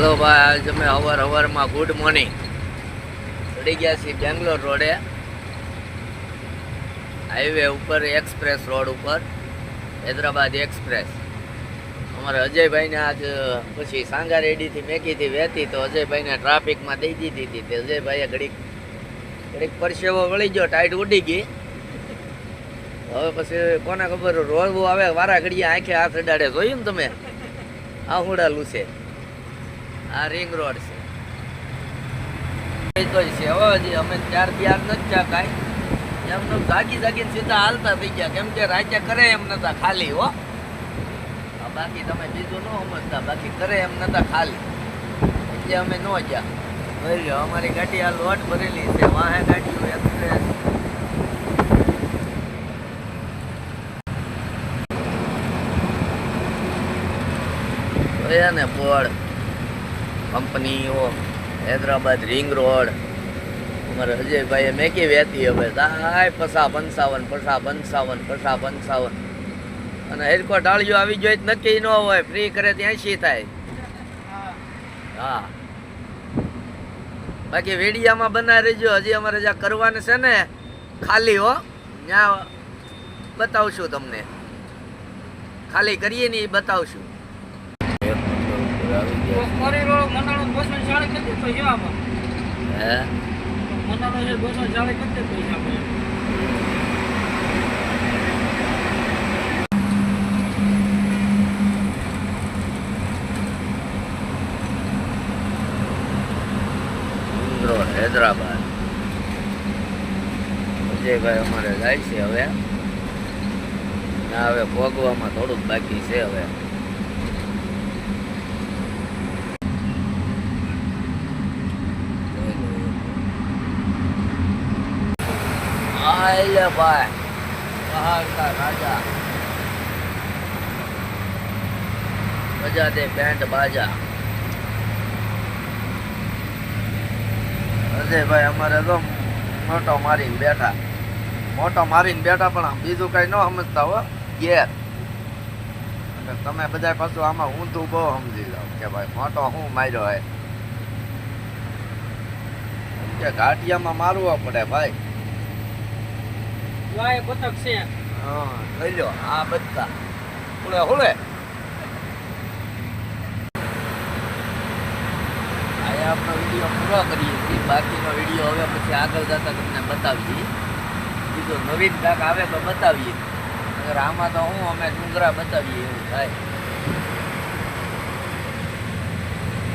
Hello ભાઈ, આજ અમે સવારમાં ગુડ મોર્નિંગ ચડી ગયા છીએ બેંગ્લોર રોડે, હાઈવે ઉપર, એક્સપ્રેસ રોડ ઉપર, હૈદરાબાદ એક્સપ્રેસ. અમારે અજયભાઈને આજ પછી સાંગારેડીથી મેકીથી વહેતી, તો અજયભાઈને ટ્રાફિકમાં દઈ દીધી હતી. તે અજયભાઈએ ઘડીક પરસેવો વળી ગયો, ટાઈટ ઉડી ગઈ. હવે પછી કોને ખબર, રોડવું આવે વારા ઘડીએ આંખે હાથ અડાડે. જોયું ને તમે? આ હુડાલું છે, આ રિંગ રોડ છે. તો છે હવે હજી અમે ત્યાર નથી થયા કાંઈ, એમને જાગીને સીધા હાલતા થઈ ગયા. કેમ કે રાતે કરે એમ નતા ખાલી. હો બાકી તમે બીજું ન સમજતા, બાકી કરે એમ નતા ખાલી, એટલે અમે ન ગયા. ભરી લો, અમારી ગાડી આ લોટ ભરેલી છે, વાહે ગાડીઓ એક્સપ્રેસ. ને બોર્ડ કંપનીઓ, હૈદરાબાદ રિંગ રોડ. અમારે અજયભાઈએ મેકી વહેતી. હવે તાય પસા 55 અને હેરકો ડાળીઓ આવી જોઈએ નક્કી ન હોય, ફ્રી કરે ત્યાં 80 થાય. હા, બાકી વેડિયામાં બનાવી રહેજો. હજી અમારે જ્યાં કરવાનું છે ને ખાલી, હો ત્યાં બતાવશું તમને. ખાલી કરીએ ને એ બતાવશું. હૈદરાબાદ અજયભાઈ અમારે જાય છે હવે. ના, હવે ભોગવામાં થોડુંક બાકી છે. હવે ભાઈ પહાડકા રાજા બજા દે બેન્ડ બાજા. અજયભાઈ અમારે તો મોટો મારીને બેઠા, પણ બીજું કઈ ન સમજતા હો ગેર. અને તમે બધા પાછું આમાં ઊંધું બહુ સમજી જાઓ કે ભાઈ મોટો હું માર્યો હે, કે ઘાટિયામાં મારવો પડે ભાઈ. બતક છે. હા, લઈ લો આ બધા હુળે આપણો વિડીયો પૂરો કરીએ છીએ. બાકીનો વિડીયો હવે પછી આગળ જતા તમને બતાવીએ. બીજો નવીન કાંક આવે તો બતાવીએ. આમાં તો હું અમે ડુંગરા બતાવીએ એવું થાય.